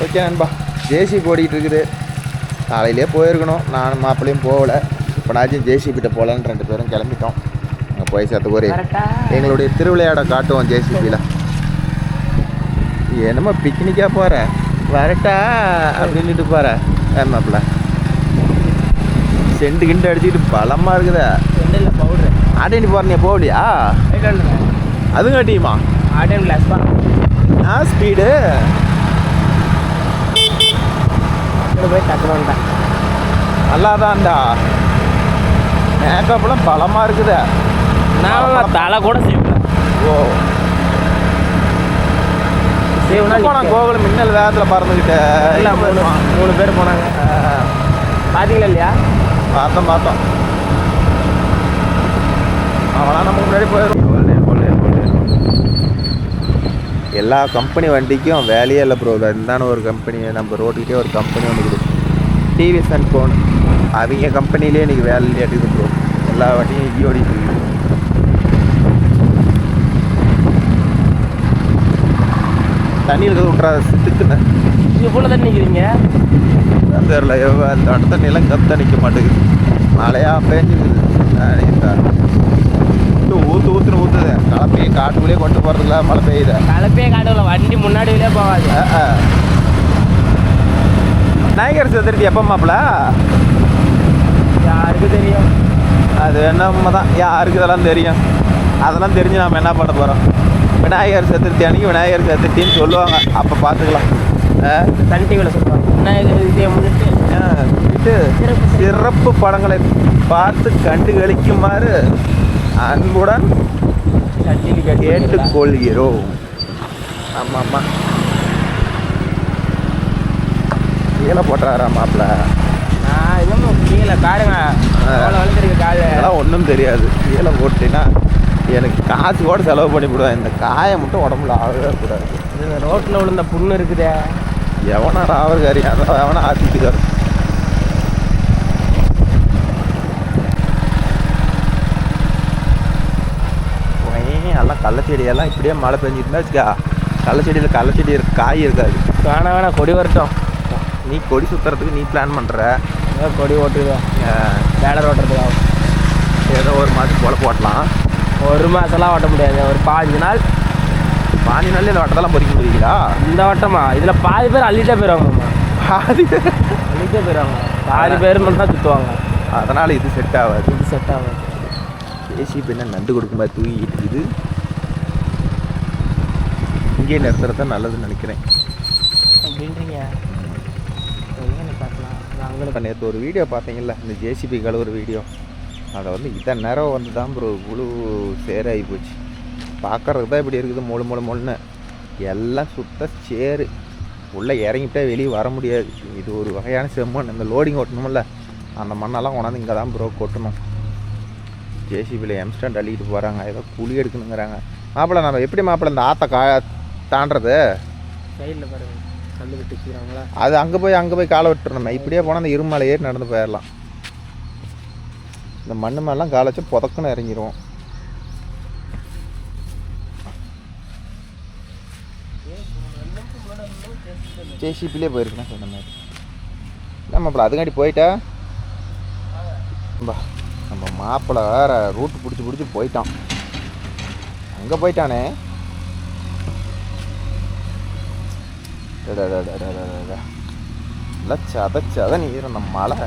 Okay நண்பா, JCB ஓடிக்கிட்டு இருக்குது. காலையிலே போயிருக்கணும், நானும் மாப்பிள்ளையும் போகலை. இப்போ நாச்சும் ஜேசிபிட்ட போகலான்னு 2 பேரும் கிளம்பிட்டோம். அங்கே போய் சேர்த்து ஒரு எங்களுடைய திருவிளையாட காட்டுவோம் ஜேசிபியில். என்னமோ பிக்னிக்காக போகிற வரட்டா அப்படின்ட்டு போகிற மாப்பிள்ள. செண்டு கிண்டு அடிச்சுக்கிட்டு பலமாக இருக்குதா? பவுடர் ஆட்டேண்டி போகிறீங்க போகலையா? அதுவும் கட்டியுமா? ஸ்பீடு போய் டக்குனு நல்லாதான்டா. மேக்கப்லாம் பலமாக இருக்குதா? நான் தலை கூட செய்வேன். ஓ போனா கோகுல் மின்னல் வேகத்தில் பறந்துக்கிட்ட. இல்லை 3 பேர் போனாங்க. பார்த்தீங்களா இல்லையா? பார்த்தோம். அவனா நம்ம முன்னாடி போயிடும். எல்லா கம்பெனி வண்டிக்கும் வேலையே இல்லை ப்ரோ. இருந்தான ஒரு கம்பெனி நம்ம ரோட்டுக்கிட்டே ஒரு கம்பெனி ஒன்று இருக்குது, டிவிஎஸ் அண்ட் ஃபோன். அவங்க கம்பெனிலே இன்றைக்கி வேலையிலே எடுக்குது ப்ரோ. எல்லா வண்டியும் இங்கே ஓடிட்டு இருக்குது. தண்ணி இருக்கிறது விட்றாத சிட்டுக்குன்னு. இவ்வளோ தண்ணி நிற்கிறீங்க தெரியல. அந்த அடுத்த நிலம் கத்த நிற்க மாட்டேங்குது. மழையாக பேஞ்சுக்குது. ஊற்றுது. கலப்பையே காட்டுக்குள்ளேயே கொண்டு போகிறதுக்குல மழை பெய்யுது. கலப்பையே காட்டுக்குள்ள வண்டி முன்னாடியிலே போகாது. விநாயகர் சதுர்த்தி எப்போ மாப்பிள்ள? யாருக்கு தெரியும்? அது என்னம்மா தான், யாருக்கு இதெல்லாம் தெரியும்? அதெல்லாம் தெரிஞ்சு நாம் என்ன பண்ண போகிறோம்? விநாயகர் சதுர்த்தி அன்றைக்கி விநாயகர் சதுர்த்தின்னு சொல்லுவாங்க, அப்போ பார்த்துக்கலாம். சன் டிவியில் சொல்லுவாங்க விநாயகர் சதுர்த்தியை முன்னிட்டு சிறப்பு படங்களை பார்த்து கண்டு களிக்குமாறு அன்புடன் கேட்டுக்கொள்கிறோம். ஆமாம் கீழே போட்டுறாரா மாப்பிள்ள? நான் இன்னும் கீழே பாருங்க வளர்ந்துருக்கு காலை. அதெல்லாம் ஒன்றும் தெரியாது. கீழே போட்டீங்கன்னா எனக்கு காசு கூட செலவு பண்ணிவிடுவேன். இந்த காயை மட்டும் உடம்புல ஆகவே கூடாது. இந்த ரோட்டில் விழுந்த புண்ணு இருக்குதே. எவனா ராவர்காரி அதான் எவனா ஆத்திட்டுக்காரு. எல்லாம் கள்ளச்செடியெல்லாம் இப்படியே மழை பெஞ்சிருந்தா வச்சுக்கா, கள்ளச்செடியில் காய் இருக்காது. வேணாம் கொடி வரட்டும். நீ கொடி சுற்றுறதுக்கு நீ பிளான் பண்ணுற. கொடி ஓட்டுதான் வேலை ஓட்டுறதுக்கு ஏதோ ஒரு மாதத்துக்கு போல போட்டலாம். 1 மாதம்லாம் ஓட்ட முடியாது. ஒரு 15 நாள் இந்த வட்டத்தெல்லாம் பொறிக்க முடியுங்களா? இந்த வட்டமா? இதில் பாதி பேர் அள்ளிட்டே போயிடுவாங்கம்மா. அள்ளிட்டே போயிடுவாங்க. பாதி பேர் மட்டும் தான் சுற்றுவாங்க. அதனால் இது செட் ஆகாது. ஏசி பின்ன நண்டு கொடுக்கும்போது தூங்கிட்டு இருக்குது. இங்கே நிறுத்துறது நல்லதுன்னு நினைக்கிறேன். அப்படின்றீங்க? பார்க்கலாம். நேற்று ஒரு வீடியோ பார்த்தீங்கல்ல, இந்த ஜேசிபி கழுவுற வீடியோ. அதை வந்து இத்தனை நேரம் வந்து தான் ப்ரோ முழு சேராகி போச்சு. பார்க்குறதுக்கு தான் இப்படி இருக்குது, மொழுன்னு எல்லாம் சுத்த சேரு. உள்ளே இறங்கிட்டே வெளியே வர முடியாது. இது ஒரு வகையான செம்மண். இந்த லோடிங் ஓட்டணுமில்ல, அந்த மண்ணெல்லாம் கொண்டாந்து இங்கே தான் ப்ரோ கொட்டணும். ஜேசிபியில் எம்ஸ்டாண்ட் அள்ளிக்கிட்டு போகிறாங்க. ஏதோ குழி எடுக்கணுங்கிறாங்க. மாப்பிள்ள நம்ம எப்படி மாப்பிள்ள இந்த ஆற்றை தாண்டது? சைடில் பாருங்க கல் விட்டு வச்சுக்கிறாங்களா? அது அங்கே போய் காலை விட்டுறணும். இப்படியே போனால் அந்த இருமலை ஏறி நடந்து போயிடலாம். இந்த மண்ணு மேலாம் காலை வச்சு புதக்குன்னு இறங்கிடுவோம். ஜேசிபிலே போயிருக்கேன் சொன்ன மாதிரி. என்ன மாப்பிள்ள அதுக்காண்டி போயிட்டா? நம்ம மாப்பிள்ளை வேறு ரூட்டு பிடிச்சி போயிட்டான். அங்கே போயிட்டானே. சத நீர். நம்ம மழை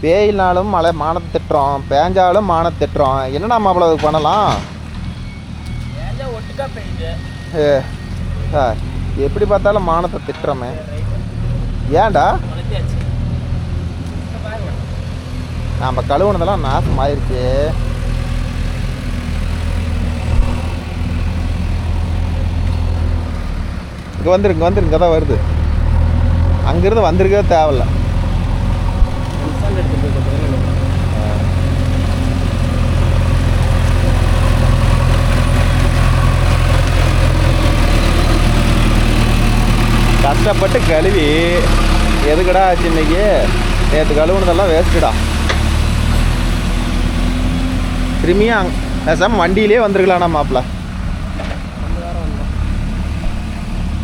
பேயினாலும் மழை மானத்தை திட்டுறோம், பேஞ்சாலும் மானத்தை திட்டுறோம். என்னடா மாப்பிள்ளை அதுக்கு பண்ணலாம்? சார் எப்படி பார்த்தாலும் மானத்தை திட்டுறோமே. ஏன்டா நம்ம கழுவுனதெல்லாம் நாசம் ஆயிடுச்சு. இங்கே வந்துருங்க தான் வருது. அங்கேருந்து வந்திருக்கவே தேவையில்ல. கஷ்டப்பட்டு கழுவி எதுக்கடா ஆச்சு இன்னைக்கு? நேற்று கழுவுனதெல்லாம் வேஸ்ட்டுடா. திரும்பியும் பேசாமல் வண்டியிலே வந்துருக்கலாம்ண்ணா மாப்பிள்ள.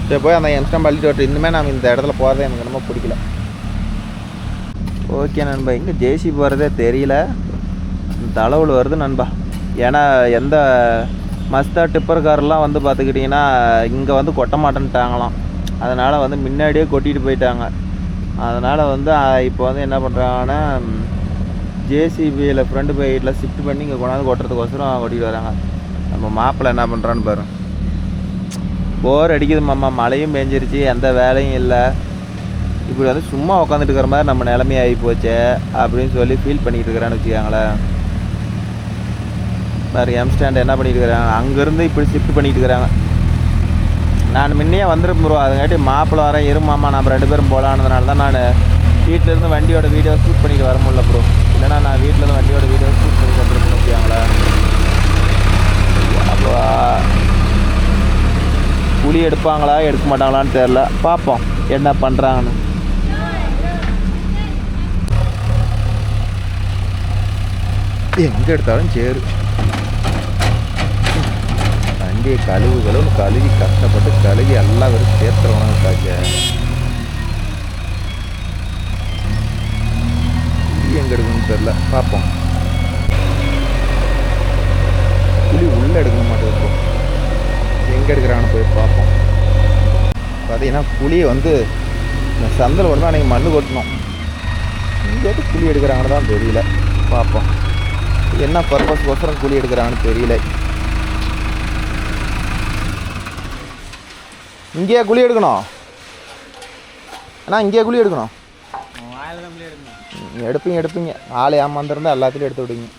சரி போய் அந்த எம்ஸ்டம் பள்ளிட்டு வரட்டும். இனிமேல் நம்ம இந்த இடத்துல போகிறதே எனக்கு ரொம்ப பிடிக்கல. ஓகே நண்பா, எங்கே ஜேசி போகிறதே தெரியல. தலைவில் வருது நண்பா. ஏன்னா எந்த மஸ்தா டிப்பர் காரெலாம் வந்து பார்த்துக்கிட்டிங்கன்னா இங்கே வந்து கொட்ட மாட்டேன்ட்டாங்களாம். அதனால் வந்து முன்னாடியே கொட்டிகிட்டு போயிட்டாங்க. அதனால் வந்து இப்போ வந்து என்ன பண்ணுறாங்கன்னா ஜேசிபியில் ஃப்ரண்ட் போயிட்டில் ஷிஃப்ட் பண்ணி இங்கே கொண்டாந்து கொட்டுறதுக்கோசரம் கொட்டிகிட்டு வராங்க. நம்ம மாப்பிள்ளை என்ன பண்ணுறான்னு பாரு. போர் அடிக்குது மாமா, மழையும் பெஞ்சிருச்சு, எந்த வேலையும் இல்லை. இப்படி வந்து சும்மா உட்காந்துட்டு இருக்கிற மாதிரி நம்ம நிலைமை ஆகி போச்சு அப்படின்னு சொல்லி ஃபீல் பண்ணிகிட்டு இருக்கிறான்னு வச்சுக்காங்களேன். வேறு எம்ஸ்டாண்ட் என்ன பண்ணிட்டு இருக்கிறாங்க, அங்கேருந்து இப்படி ஷிஃப்ட் பண்ணிட்டு இருக்கிறாங்க. நான் முன்னையே வந்துருப்பேன் ப்ரோ. அதுங்காட்டி மாப்பிள்ளை வரேன் இருமாம்மா நம்ம 2 பேரும் போகலான்றதுனால தான் நான் வீட்டிலேருந்து வண்டியோட வீடியோ ஷூட் பண்ணிட்டு வர முடியல ப்ரோ. இல்லைனா நான் வீட்டிலேருந்து வண்டியோட வீடியோ ஷூட் பண்ணிட்டு வந்துருக்கேன் வச்சுக்காங்களே. அப்போ புளி எடுப்பாங்களா எடுக்க மாட்டாங்களான்னு தெரில, பார்ப்போம் என்ன பண்ணுறாங்கன்னு. எங்கே எடுத்தாலும் சேரு. வண்டியை கழுவி கஷ்டப்பட்டு கழுவி எல்லாம் வெறும் சேர்த்துறவங்க காய்ச்ச. எங்கே எடுக்கணும்னு தெரில, பார்ப்போம். புளி உள்ளே எடுக்க மாட்டேங்குது. எங்கே எடுக்கிறாங்கன்னு போய் பார்ப்போம். பார்த்தீங்கன்னா புளியை வந்து இந்த சந்தில் வந்து அன்றைக்கி மண் கொட்டணும். இங்கே வந்து புளி எடுக்கிறாங்கன்னு தான் தெரியல, பார்ப்போம். என்ன பர்பஸ்க்கோசரம் குழி எடுக்கிறாங்கன்னு தெரியல. இங்கேயே குழி எடுக்கணும் அண்ணா, இங்கேயே குழி எடுக்கணும். எடுப்பீங்க ஆள் ஏமாந்துருந்தா எல்லாத்துலேயும் எடுத்து விடுங்க.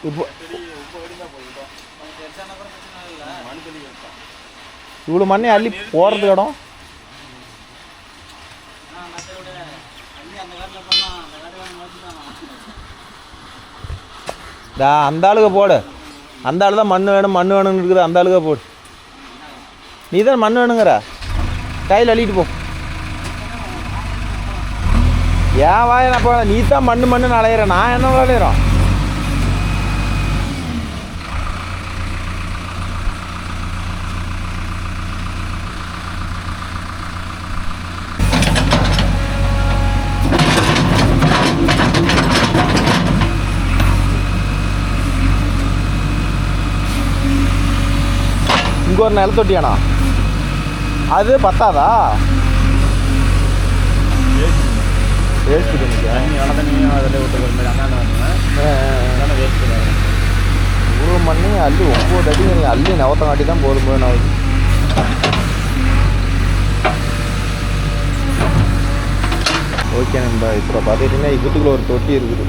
இப்போ இவ்வளோ மண்ணை அள்ளி போடுறது இடம் அந்த ஆளுக போடு. அந்த ஆளு தான் மண் வேணும்னு இருக்குது. அந்த ஆளுக போடு. நீ தான் மண் வேணுங்கிற கையில் அள்ளிட்டு போ. ஏன் வாய நான் போ. நீ தான் மண்ணு அலையிற, நான் என்ன விளையிறோம். இங்கே ஒரு நிலத்தொட்டியாண்ணா, அது பத்தாதா? வேஸ்ட்டு தண்ணிக்கு ஒரு மண்ணி அள்ளி 9 அடி அள்ளி நவத்தங்காட்டி தான் போதும். நான் ஓகே நண்பா, இப்போ பார்த்துக்கிட்டிங்கன்னா இதுக்குள்ளே ஒரு தொட்டி இருக்குது.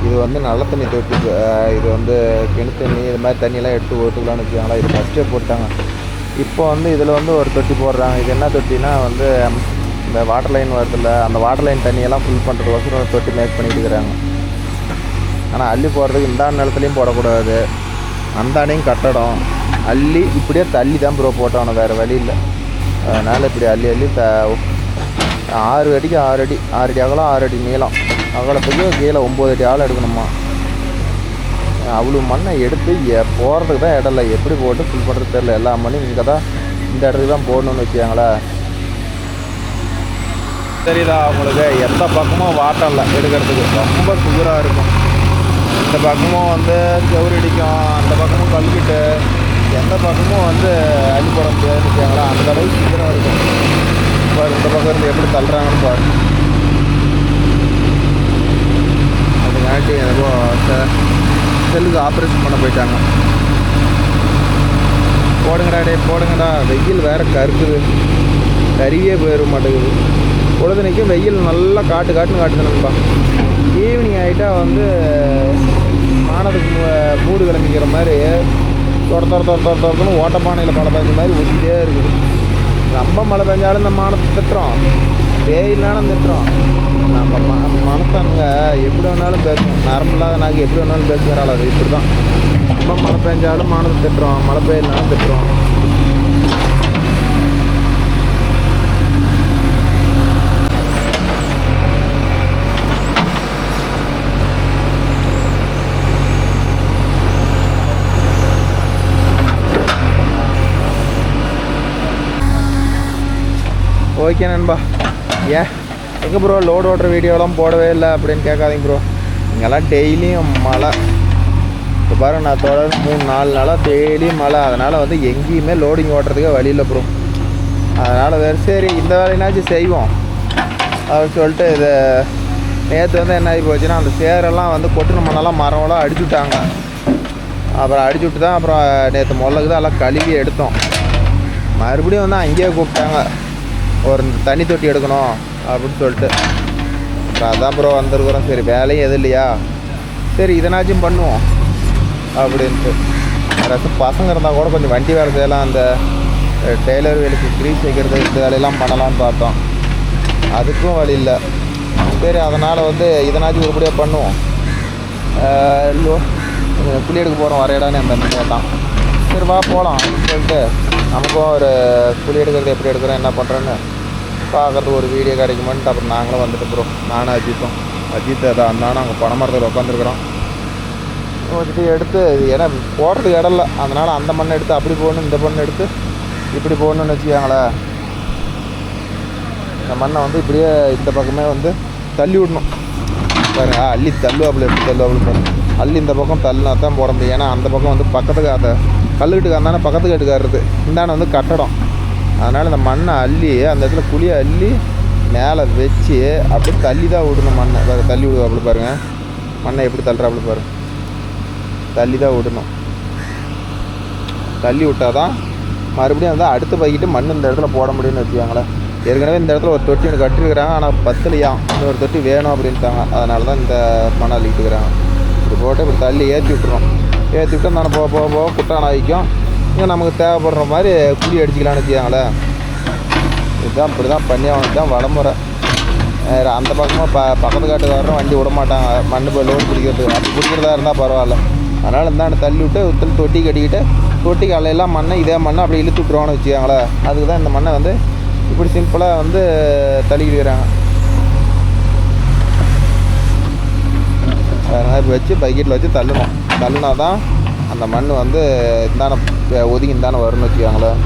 இது வந்து நல்ல தண்ணி தொட்டி. இது வந்து கிணத்து தண்ணி இது மாதிரி தண்ணியெல்லாம் எடுத்து ஓட்டுக்கலான்னு வச்சுக்காங்களா. இது ஃபஸ்ட்டே போட்டாங்க. இப்போ வந்து இதில் வந்து ஒரு தொட்டி போடுறாங்க. இது என்ன தொட்டினா வந்து இந்த வாட்டர் லைன் வருதில்ல, அந்த வாட்டர் லைன் தண்ணியெல்லாம் ஃபில் பண்ணுறதுக்கோசரம் ஒரு தொட்டி மேக் பண்ணிட்டு இருக்கிறாங்க. ஆனால் அள்ளி போடுறதுக்கு இந்த நிலத்துலையும் போடக்கூடாது, அந்தாண்டையும் கட்டடம். அள்ளி இப்படியே தள்ளி தான் ப்ரோ போட்டோம், வேறு வழி இல்லை. அதனால் இப்படி அள்ளி 6 அடிக்கு 6 அடி, 6 அடி அகலம் 6 அடி நீளம். அகலத்துக்கு கீழே 9 அடி ஆள் எடுக்கணுமா. அவ்வளோ மண்ணை எடுத்து போகிறதுக்கு தான் இடம் இல்லை. எப்படி போட்டு ஃபில் பண்ணுறது தெரியல. எல்லா மண்ணும் இங்கே தான் இந்த இடத்துக்கு தான் போடணும்னு வச்சுக்காங்களா. தெரியுதா அவங்களுக்கு? எந்த பக்கமும் வாட்டம் இல்லை எடுக்கிறதுக்கு, ரொம்ப சுகராக இருக்கும். இந்த பக்கமும் வந்து செவரு அடிக்கும், அந்த பக்கமும் கல்கிட்டு, எந்த பக்கமும் வந்து அள்ளி போட முடியாதுன்னு வச்சுக்காங்களா. அந்த அளவுக்கு சுகராக இருக்கும். பாரு இந்த பக்கம் இருந்து எப்படி தள்ளுறாங்கன்னு பாரு. அதுங்காட்டி எனக்கோ செல்லுக்கு ஆப்ரேஷன் பண்ண போயிட்டாங்க. போடுங்கடா. வெயில் வேறு கருக்குது, கறியே போயிட மாட்டேங்குது. பொழுதுனைக்கும் வெயில் நல்லா காட்டுன்னு காட்டுதுனப்பா. ஈவினிங் ஆகிட்டா வந்து வானத்துக்கு மூடு கிளம்பிக்கிற மாதிரி ஓட்டப்பானையில் மழை பெஞ்ச மாதிரி ஊற்றிட்டே இருக்குது. ரொம்ப மழை பெஞ்சாலும் இந்த மானத்தை திட்டுறோம். பேயிலான திட்டுறோம். நம்ம மனசானுங்க எப்படி வேணாலும் பேசுவோம். நரம்பு இல்லாத நாங்கள் எப்படி வேணாலும் பேசுகிறாள். அது இப்படி தான். ரொம்ப மழை பெஞ்சாலும் மானத்தை திட்டுறோம், மழை பெய்யலாம் திட்டுறோம். ஓகே நண்பா. ஏன் எங்கே ப்ரோ லோடு ஓட்டுற வீடியோலாம் போடவே இல்லை அப்படின்னு கேட்காதீங்க ப்ரோ. இங்கெல்லாம் டெய்லியும் மழை. இப்போ பாருங்க, நான் தொடர்ந்து 3-4 நாளாக டெய்லியும் மழை. அதனால் வந்து எங்கேயுமே லோடிங் ஓட்டுறதுக்கே வழி இல்லை ப்ரோ. அதனால் வேறு சரி இந்த வேலைனாச்சும் செய்வோம் அப்படின்னு சொல்லிட்டு இதை நேற்று வந்து என்ன ஆகி போச்சுன்னா, அந்த சேரெல்லாம் வந்து கொட்டின மண்ணெல்லாம் மரமெல்லாம் அடிச்சு விட்டாங்க. அப்புறம் அடிச்சு விட்டு தான் அப்புறம் நேற்று முள்ளக்கு தான் எல்லாம் கழுவி எடுத்தோம். மறுபடியும் வந்து அங்கேயே கூப்பிட்டாங்க, ஒரு தண்ணி தொட்டி எடுக்கணும் அப்படின்னு சொல்லிட்டு. அப்புறம் அதான் ப்ரோ வந்துருக்குறோம். சரி வேலையும் எது இல்லையா, சரி இதனாச்சும் பண்ணுவோம் அப்படின்ட்டு. யாராச்சும் பசங்க இருந்தால் கூட கொஞ்சம் வண்டி வேலை செய்யலாம், அந்த டெய்லர் வேலைக்கு க்ரீஸ் வைக்கிறது இந்த வேலையெல்லாம் பண்ணலான்னு பார்த்தோம். அதுக்கும் வழி இல்லை. சரி அதனால் வந்து இதனாச்சும் உருப்படியாக பண்ணுவோம். குழி எடுக்க போகிறோம் வரையடான்னு அந்த கேட்டான். சரி வா போகலாம் அப்படின்னு சொல்லிட்டு நமக்கும் ஒரு குழி எடுக்கிறது எப்படி எடுக்கிறோம் என்ன பண்ணுறேன்னு பார்க்குறதுக்கு ஒரு வீடியோ கிடைக்குமான்ட்டு அப்புறம் நாங்களும் வந்துட்டு ப்ரோ. நானும் அஜித் அதான் அந்தானும் அங்கே பனைமரத்தில் உட்காந்துருக்குறோம். வச்சுட்டு எடுத்து ஏன்னா போடுறதுக்கு இடம் இல்லை, அதனால் அந்த மண்ணை எடுத்து அப்படி போகணும், இந்த மண்ணை எடுத்து இப்படி போகணுன்னு வச்சுக்காங்களேன். இந்த மண்ணை வந்து இப்படியே இந்த பக்கமே வந்து தள்ளி விடணும் பாருங்க. அள்ளி தள்ளுவாப்புல எப்படி தள்ளுவாப்புல பாருங்க. அள்ளி இந்த பக்கம் தள்ளினா தான் போட முடியும். ஏன்னா அந்த பக்கம் வந்து பக்கத்துக்கு அந்த கல்லுக்கிட்டு அந்தானே பக்கத்து கட்டுக்காருது, இந்தாண்ட வந்து கட்டடம். அதனால் இந்த மண்ணை அள்ளி அந்த இடத்துல குழியை அள்ளி மேலே வச்சு அப்படியே தள்ளி தான் விடணும் மண்ணை. தள்ளி விடுவாப்புல பாருங்கள், மண்ணை எப்படி தள்ளுறாப்புல பாருங்க. தள்ளி தான் விடணும். தள்ளி விட்டால் தான் மறுபடியும் வந்து அடுத்து பைக்கிட்டு மண் இந்த இடத்துல போட முடியும்னு வச்சுக்காங்களேன். ஏற்கனவே இந்த இடத்துல ஒரு தொட்டி ஒன்று கட்டிருக்கிறாங்க, ஆனால் பத்தலையாம், இன்னொரு தொட்டி வேணும் அப்படின்ட்டாங்க. அதனால தான் இந்த மண்ணை அள்ளிட்டுருக்குறாங்க. இப்படி போட்டு இப்படி தள்ளி ஏற்றி விட்டுறோம். ஏற்றி விட்டு நான் போக போக போக குட்டான ஆகிக்கும். இங்கே நமக்கு தேவைப்படுற மாதிரி குழி அடிச்சிக்கலான்னு வச்சுக்காங்களேன். இதுதான் இப்படி தான் பண்ணி அவனுக்கு தான் வடமுறை. அந்த பக்கமாக பக்கத்து காட்டுக்காரரும் வண்டி விட மாட்டாங்க மண் போய் லோடு பிடிக்கிறதுக்கு. அப்படி பிடிக்கிறதா இருந்தால் பரவாயில்ல. அதனால் இந்தாண்டு தள்ளி விட்டு உத்தல் தொட்டி கட்டிக்கிட்டு தொட்டி காலையெல்லாம் மண்ணை இதே மண்ணை அப்படியே இழுத்து விட்ருவான்னு வச்சுக்காங்களேன். அதுக்கு தான் இந்த மண்ணை வந்து இப்படி சிம்பிளாக வந்து தள்ளிக்கிட்டுக்கிறாங்க. அதனால் இப்போ வச்சு பக்கெட்டில் வச்சு தள்ளுனா தான் அந்த மண் வந்து இந்தான ஒதுங்கி இந்தான வரும்னு வச்சுக்காங்களேன்.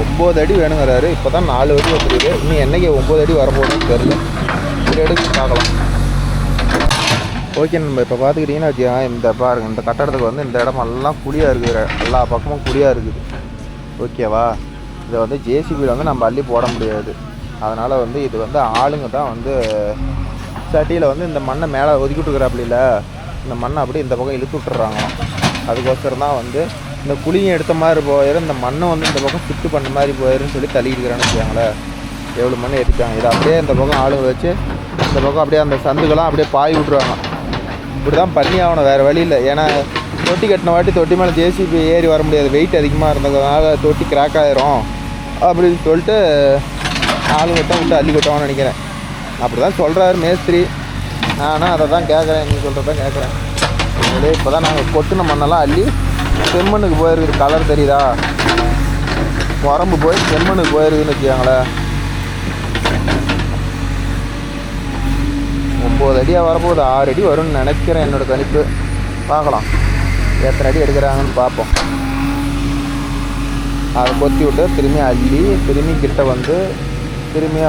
ஒம்பது அடி வேணுங்கிறாரு. இப்போ தான் 4 அடி வந்துருக்குது. இன்னும் என்றைக்கு 9 அடி வரப்போகுதுன்னு தெரியல. ஒரு எடுத்து பார்க்கலாம். ஓகே நம்ம இப்போ பார்த்துக்கிட்டிங்கன்னா வச்சுக்கோங்க, இந்த பாருங்கள் இந்த கட்டடத்துக்கு வந்து இந்த இடமெல்லாம் குழியாக இருக்குது, எல்லா பக்கமும் குழியாக இருக்குது. ஓகேவா, இதை வந்து ஜேசிபியில் வந்து நம்ம அள்ளி போட முடியாது. அதனால் வந்து இது வந்து ஆளுங்க தான் வந்து சட்டியில் வந்து இந்த மண்ணை மேலே ஒதுக்கி விட்டுக்கிறாப்புல, இந்த மண்ணை அப்படியே இந்த பக்கம் இழுத்து விட்டுறாங்க. அதுக்கோசரம் தான் வந்து இந்த குழியும் எடுத்த மாதிரி போயிடும், இந்த மண்ணை வந்து இந்த பக்கம் சுட்டு பண்ண மாதிரி போயிடும்னு சொல்லி தள்ளிக்கிறான்னு வச்சுக்காங்களேன். எவ்வளோ மண்ணை ஏற்றிட்டாங்க. இதை அப்படியே இந்த பக்கம் ஆளுங்க வச்சு இந்த பக்கம் அப்படியே அந்த சந்துக்கெல்லாம் அப்படியே பாய் விட்ருவாங்க. இப்படி தான் பண்ணி ஆகணும், வேறு வழி இல்லை. ஏன்னா தொட்டி கட்டின வாட்டி தொட்டி மேலே ஜேசிபி ஏறி வர முடியாது, வெயிட் அதிகமாக இருந்ததுனால தொட்டி கிராக் ஆகிரும் அப்படின்னு சொல்லிட்டு ஆளுங்க தான் விட்டு அள்ளி கொட்டவான்னு நினைக்கிறேன். அப்படி தான் சொல்கிறாரு மேஸ்திரி. நானும் அதை தான் கேட்குறேன், நீங்கள் சொல்கிறது தான் கேட்குறேன். உங்களே இப்போ தான் நாங்கள் கொட்டின மண்ணெல்லாம் அள்ளி செம்மண்ணுக்கு போயிருக்குது. கலர் தெரியுதா, உரம்பு போய் செம்மண்ணுக்கு போயிருக்குதுன்னு வச்சுக்காங்களேன். 9 அடியாக வரப்போகுது, 6 அடி வரும்னு நினைக்கிறேன் என்னோடய கணிப்பு. பார்க்கலாம் எத்தனை அடி எடுக்கிறாங்கன்னு பார்ப்போம். அதை கொத்தி விட்டு திரும்பி அள்ளி திரும்பி கிட்ட வந்து திரும்பி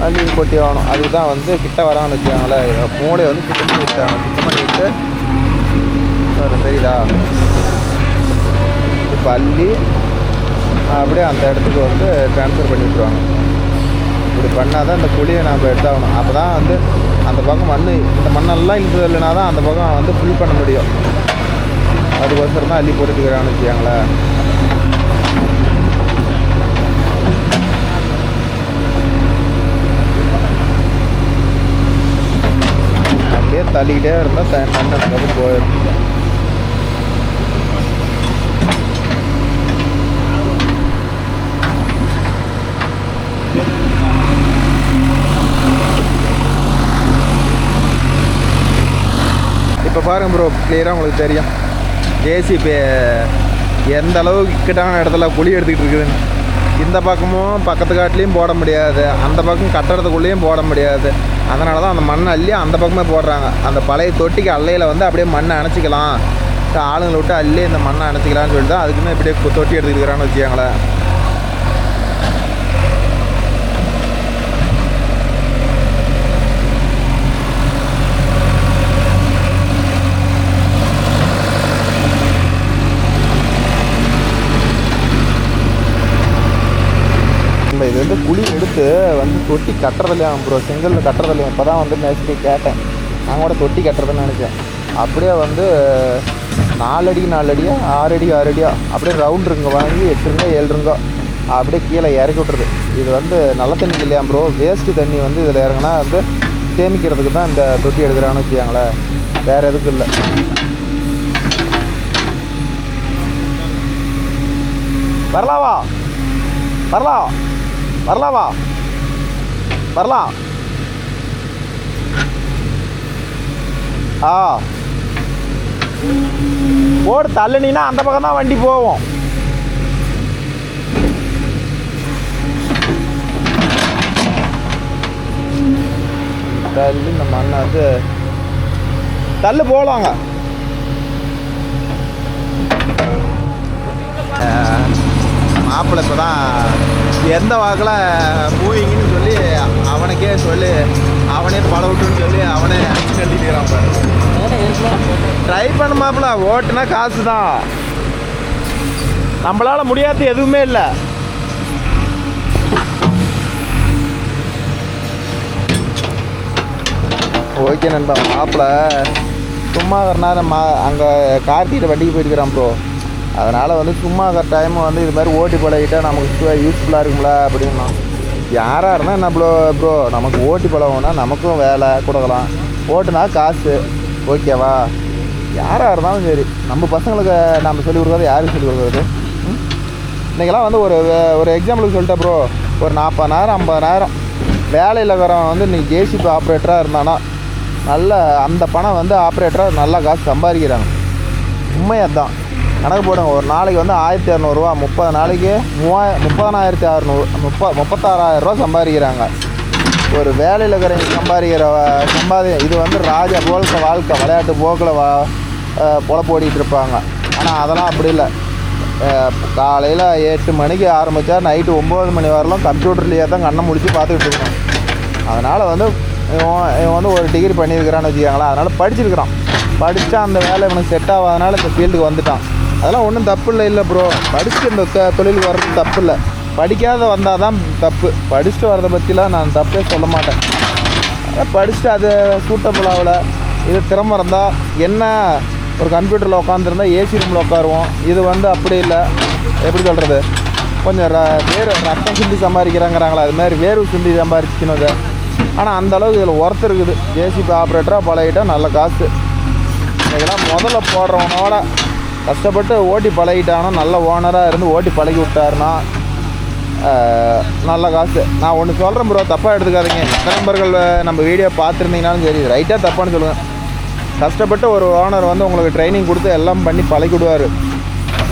அள்ளி கொட்டி ஆகணும். அதுக்கு தான் வந்து கிட்ட வரான்னு வச்சுக்காங்களேன். மூளையை வந்து சுத்தம் பண்ணி விட்டாங்க. சுத்தம் பண்ணி விட்டு தெரியுதா, இப்போ அள்ளி அப்படியே அந்த இடத்துக்கு வந்து ட்ரான்ஸ்ஃபர் பண்ணி விட்டுருவாங்க. இப்படி பண்ணால் தான் இந்த குழியை நம்ம எடுத்தாகணும். அப்போ தான் வந்து அந்த பக்கம் மண் இந்த மண்ணெல்லாம் இழுத்து இல்லைனா தான் அந்த பக்கம் வந்து ஃபில் பண்ண முடியும். அதுக்கோசரம் தான் அள்ளி போட்டுக்கிறான்னு வச்சுக்காங்களேன். தள்ளிக்கிட்டே இருந்தால் மண் அந்த போயிடும். இப்போ பாருங்க ப்ரோ, கிளியராக உங்களுக்கு தெரியும் ஜேசிபி எந்த அளவுக்கு இக்கட்டான இடத்துல குழி எடுத்துக்கிட்டு இருக்குதுன்னு. இந்த பக்கமும் பக்கத்து காட்டிலையும் போட முடியாது, அந்த பக்கம் கட்டுறதுக்குள்ளேயும் போட முடியாது. அதனால தான் அந்த மண்ணை அள்ளி அந்த பக்கமே போடுறாங்க. அந்த பழைய தொட்டிக்கு அள்ளையில் வந்து அப்படியே மண்ணை அணைச்சிக்கலாம், ஆளுங்களை விட்டு அள்ளி இந்த மண்ணை அணைச்சிக்கலான்னு சொல்லிட்டு தான் அதுக்குன்னு இப்படியே தொட்டி எடுத்துக்கிறான்னு வச்சுக்கோங்களேன். இது வந்து குழி எடுத்து வந்து தொட்டி கட்டுறதுலையும் ப்ரோ, செங்கலில் கட்டுறதுலையும் இப்போ தான் வந்து மேஸ்திரி கேட்டேன். நான் கூட தொட்டி கட்டுறதுன்னு நினச்சேன். அப்படியே வந்து 4 அடி 4 அடியா 6 அடி 6 அடியா அப்படியே ரவுண்டுருங்க வாங்கி 8 இருங்க 7 இருங்க அப்படியே கீழே இறக்கி விட்டுறது. இது வந்து நல்ல தண்ணி இல்லையா ப்ரோ, வேஸ்ட்டு தண்ணி வந்து இதில் இறங்கினா வந்து சேமிக்கிறதுக்கு தான் இந்த தொட்டி எடுக்கிறான்னு வச்சுக்காங்களேன், வேறு எதுக்கும் இல்லை. வரலாவா வரலாம் வரலாவா வரலாம். போடு தள்ளுனீங்கன்னா அந்த பக்கம் தான் வண்டி போவோம். தள்ளி இந்த மண்ணை வந்து தள்ளு போகலாங்க. மாப்பிள்ளை இப்போ தான் எந்த வாக்கில் மூவிங்கன்னு சொல்லி அவனுக்கே சொல்லி அவனே பல விட்டுன்னு சொல்லி அவனே அடிச்சு கட்டிக்கிறான். ட்ரை பண்ண மாப்பிள்ள, ஓட்டுனா காசு தான், நம்மளால் முடியாத எதுவுமே இல்லை. ஓகே நண்பா, மாப்பிள்ள சும்மா நேரம் அங்கே கார்த்திகிட்ட வண்டிக்கு போயிருக்கிறான் ப்ரோ. அதனால் வந்து சும்மா டைம் வந்து இது மாதிரி ஓட்டி பழகிட்டால் நமக்கு யூஸ்ஃபுல்லாக இருக்கும்ல அப்படின்னா. யாராக இருந்தால் என்ன ப்ரோ நமக்கு ஓட்டி பழகணும்னா நமக்கும் வேலை கொடுக்கலாம், ஓட்டுனா காசு, ஓகேவா? யாராக இருந்தாலும் சரி, நம்ம பசங்களுக்கு நம்ம சொல்லிக் கொடுக்குறது யாருக்கு சொல்லிக் கொடுக்குறது? இன்றைக்கெல்லாம் வந்து ஒரு எக்ஸாம்பிளுக்கு சொல்லிட்டேன் ப்ரோ, ஒரு 40,000 50,000 வேலையில் இருக்கிறவன் வந்து இன்றைக்கி ஜேசிபி ஆப்ரேட்டராக இருந்தானா நல்ல அந்த பணம் வந்து ஆப்ரேட்டராக நல்லா காசு சம்பாதிக்கிறாங்க. உண்மையாக தான் கணக்கு போடுங்க. ஒரு நாளைக்கு வந்து 1200 30 நாளைக்கு 30,600 36,000 சம்பாதிக்கிறாங்க. ஒரு வேலையில் இருக்கிறவங்க சம்பாதிக்கிற இது வந்து ராஜா போல்க வாழ்க்கை, விளையாட்டு போக்கில் பொழப்பு ஓடிட்டு இருப்பாங்க. ஆனால் அதெல்லாம் அப்படி இல்லை. காலையில் 8 மணிக்கு ஆரம்பித்தா நைட்டு 9 மணி வரலாம் கம்ப்யூட்டர்லேயே தான் கண்ணை முடித்து பார்த்துக்கிட்டு இருக்கணும். அதனால் வந்து இவன் வந்து ஒரு டிகிரி பண்ணியிருக்கிறான்னு வச்சுக்காங்களா, அதனால் படிச்சிருக்கிறான். படித்தா அந்த வேலை இவனுக்கு செட் ஆகாதனால இந்த ஃபீல்டுக்கு வந்துட்டான். அதெல்லாம் ஒன்றும் தப்பு இல்லை ப்ரோ, படிச்சுட்டு இந்த தொழிலுக்கு வர்றது தப்பு இல்லை. படிக்காத வந்தால் தான் தப்பு, படிச்சுட்டு வர்றதை பற்றிலாம் நான் தப்பே சொல்ல மாட்டேன். படிச்சுட்டு அது சூட்டபுள் ஆகலை, இது திறமை இருந்தால் என்ன, ஒரு கம்ப்யூட்டரில் உட்காந்துருந்தா ஏசி ரூமில் உட்காருவோம். இது வந்து அப்படி இல்லை, எப்படி சொல்கிறது, கொஞ்சம் வேறு ரத்தம் சிந்தி சம்பாதிக்கிறாங்கிறாங்களா, அது மாதிரி வேர்வு சிந்தி சம்பாதிக்கணும் அது. ஆனால் அந்தளவுக்கு இதில் ஒர்த் இருக்குது. ஜேசிபி ஆப்ரேட்டராக பழகிட்டால் நல்ல காசு. இதெல்லாம் முதல்ல போடுறவனோட கஷ்டப்பட்டு ஓட்டி பழகிட்டானோ, நல்ல ஓனராக இருந்து ஓட்டி பழகி விட்டாருன்னா நல்ல காசு. நான் ஒன்று சொல்கிறேன் ப்ரோ, தப்பாக எடுத்துக்காதீங்க. எந்த நண்பர்கள் நம்ம வீடியோ பார்த்துருந்தீங்கனாலும் சரி, ரைட்டாக தப்பான்னு சொல்லுங்கள். கஷ்டப்பட்டு ஒரு ஓனர் வந்து உங்களுக்கு ட்ரைனிங் கொடுத்து எல்லாம் பண்ணி பழகி விடுவார்.